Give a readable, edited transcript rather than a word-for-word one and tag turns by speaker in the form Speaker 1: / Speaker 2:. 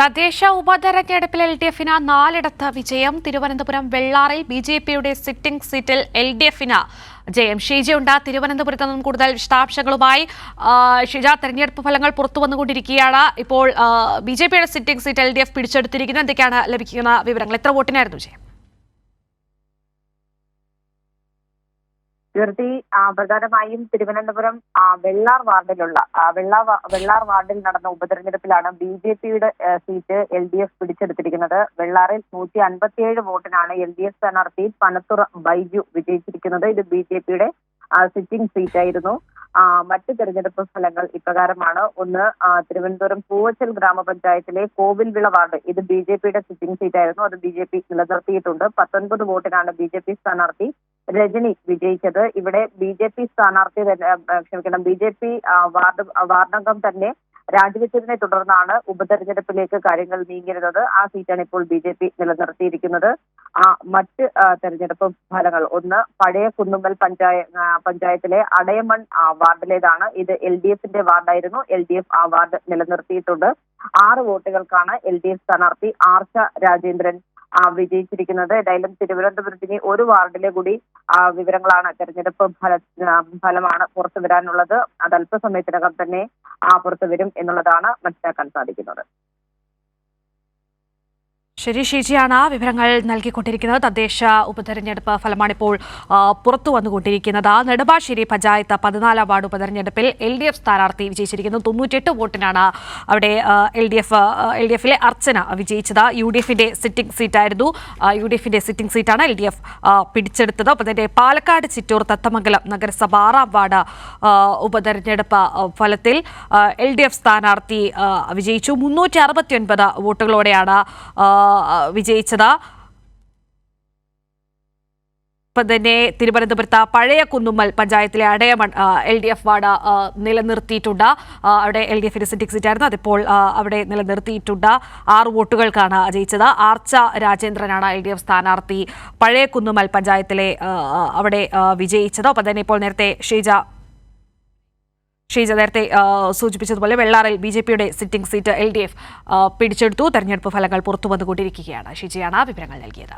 Speaker 1: തദ്ദേശ ഉപതെരഞ്ഞെടുപ്പിൽ LDF-ന് 4 വിജയം. തിരുവനന്തപുരം വെള്ളാറിൽ BJP-യുടെ സിറ്റിംഗ് സീറ്റിൽ LDF-ന് ജയം. ഷീജയുണ്ട് തിരുവനന്തപുരത്ത് നിന്നും കൂടുതൽ വിശദാംശങ്ങളുമായി. ഷീജ, തെരഞ്ഞെടുപ്പ് ഫലങ്ങൾ പുറത്തു വന്നുകൊണ്ടിരിക്കുകയാണ്. ഇപ്പോൾ BJP-യുടെ സിറ്റിംഗ് സീറ്റ് LDF പിടിച്ചെടുത്തിരിക്കുന്നത്. എന്തൊക്കെയാണ് ലഭിക്കുന്ന വിവരങ്ങൾ? എത്ര വോട്ടിനായിരുന്നു ജയം?
Speaker 2: പ്രധാനമായും തിരുവനന്തപുരം വെള്ളാർ വാർഡിൽ നടന്ന ഉപതെരഞ്ഞെടുപ്പിലാണ് BJP-യുടെ സീറ്റ് LDF പിടിച്ചെടുത്തിരിക്കുന്നത്. വെള്ളാറിൽ 157 വോട്ടിനാണ് LDF സ്ഥാനാർത്ഥി പനത്തൂർ ബൈജു വിജയിച്ചിരിക്കുന്നത്. ഇത് BJP-യുടെ സിറ്റിംഗ് സീറ്റായിരുന്നു. മറ്റ് തെരഞ്ഞെടുപ്പ് ഫലങ്ങൾ ഇപ്രകാരമാണ്. ഒന്ന്, തിരുവനന്തപുരം പൂവച്ചൽ ഗ്രാമപഞ്ചായത്തിലെ കോവിൽവിള വാർഡ്, ഇത് BJP-യുടെ സിറ്റിംഗ് സീറ്റായിരുന്നു. അത് BJP നിലനിർത്തിയിട്ടുണ്ട്. 19 വോട്ടിനാണ് BJP സ്ഥാനാർത്ഥി രജനി വിജയിച്ചത്. ഇവിടെ BJP വാർഡംഗം തന്നെ രാജിവെച്ചതിനെ തുടർന്നാണ് ഉപതെരഞ്ഞെടുപ്പിലേക്ക് കാര്യങ്ങൾ നീങ്ങിയിരുന്നത്. ആ സീറ്റാണ് ഇപ്പോൾ BJP നിലനിർത്തിയിരിക്കുന്നത്. മറ്റ് തെരഞ്ഞെടുപ്പ് ഫലങ്ങൾ, ഒന്ന്, പഴയ കുന്നുമ്മൽ പഞ്ചായത്തിലെ അടയമൺ വാർഡിലേതാണ്. ഇത് LDF-ന്റെ വാർഡായിരുന്നു. LDF ആ വാർഡ് നിലനിർത്തിയിട്ടുണ്ട്. 6 വോട്ടുകൾക്കാണ് LDF സ്ഥാനാർത്ഥി ആർച്ച രാജേന്ദ്രൻ വിജയിച്ചിരിക്കുന്നത്. ഏതായാലും തിരുവനന്തപുരത്തിന് ഒരു വാർഡിലെ കൂടി വിവരങ്ങളാണ്, തെരഞ്ഞെടുപ്പ് ഫലമാണ് പുറത്തു വരാനുള്ളത്. അത് അല്പസമയത്തിനകം തന്നെ പുറത്തുവരും എന്നുള്ളതാണ് മനസ്സിലാക്കാൻ സാധിക്കുന്നത്.
Speaker 1: ശരി, ഷീജിയാണ് വിവരങ്ങൾ നൽകിക്കൊണ്ടിരിക്കുന്നത്. തദ്ദേശ ഉപതെരഞ്ഞെടുപ്പ് ഫലമാണ് ഇപ്പോൾ പുറത്തു വന്നുകൊണ്ടിരിക്കുന്നത്. നെടുമ്പാശ്ശേരി പഞ്ചായത്ത് 14 വാർഡ് ഉപതെരഞ്ഞെടുപ്പിൽ LDF സ്ഥാനാർത്ഥി വിജയിച്ചിരിക്കുന്നത്. 98 വോട്ടിനാണ് അവിടെ LDF-ലെ അർച്ചന വിജയിച്ചത്. UDF-ന്റെ സിറ്റിംഗ് സീറ്റായിരുന്നു. UDF-ന്റെ സിറ്റിംഗ് സീറ്റാണ് LDF പിടിച്ചെടുത്തത്. ഒപ്പം തന്നെ പാലക്കാട് ചിറ്റൂർ തത്തമംഗലം നഗരസഭ 6 വാർഡ് ഉപതെരഞ്ഞെടുപ്പ് ഫലത്തിൽ LDF സ്ഥാനാർത്ഥി വിജയിച്ചു. 369 വോട്ടുകളോടെയാണ് വിജയിച്ചത്. ഇപ്പം തന്നെ തിരുവനന്തപുരത്ത് പഴയ കുന്നുമ്മൽ പഞ്ചായത്തിലെ അടയമൺ LDF വാർഡ് നിലനിർത്തിയിട്ടുണ്ട്. അവിടെ LDF-ന്റെ സിറ്റിംഗ് സീറ്റായിരുന്നു. അതിപ്പോൾ അവിടെ നിലനിർത്തിയിട്ടുണ്ട്. 6 വോട്ടുകൾക്കാണ് ജയിച്ചത്. ആർച്ച രാജേന്ദ്രനാണ് LDF സ്ഥാനാർത്ഥി പഴയ കുന്നുമ്മൽ പഞ്ചായത്തിലെ അവിടെ വിജയിച്ചത്. ഒപ്പം തന്നെ ഇപ്പോൾ നേരത്തെ ഷീജ നേരത്തെ സൂചിപ്പിച്ചതുപോലെ വെള്ളാറിൽ BJP-യുടെ സിറ്റിംഗ് സീറ്റ് LDF പിടിച്ചെടുത്തു. തെരഞ്ഞെടുപ്പ് ഫലങ്ങൾ പുറത്തു വന്നുകൊണ്ടിരിക്കുകയാണ്. ഷീജയാണ് വിവരങ്ങൾ നൽകിയത്.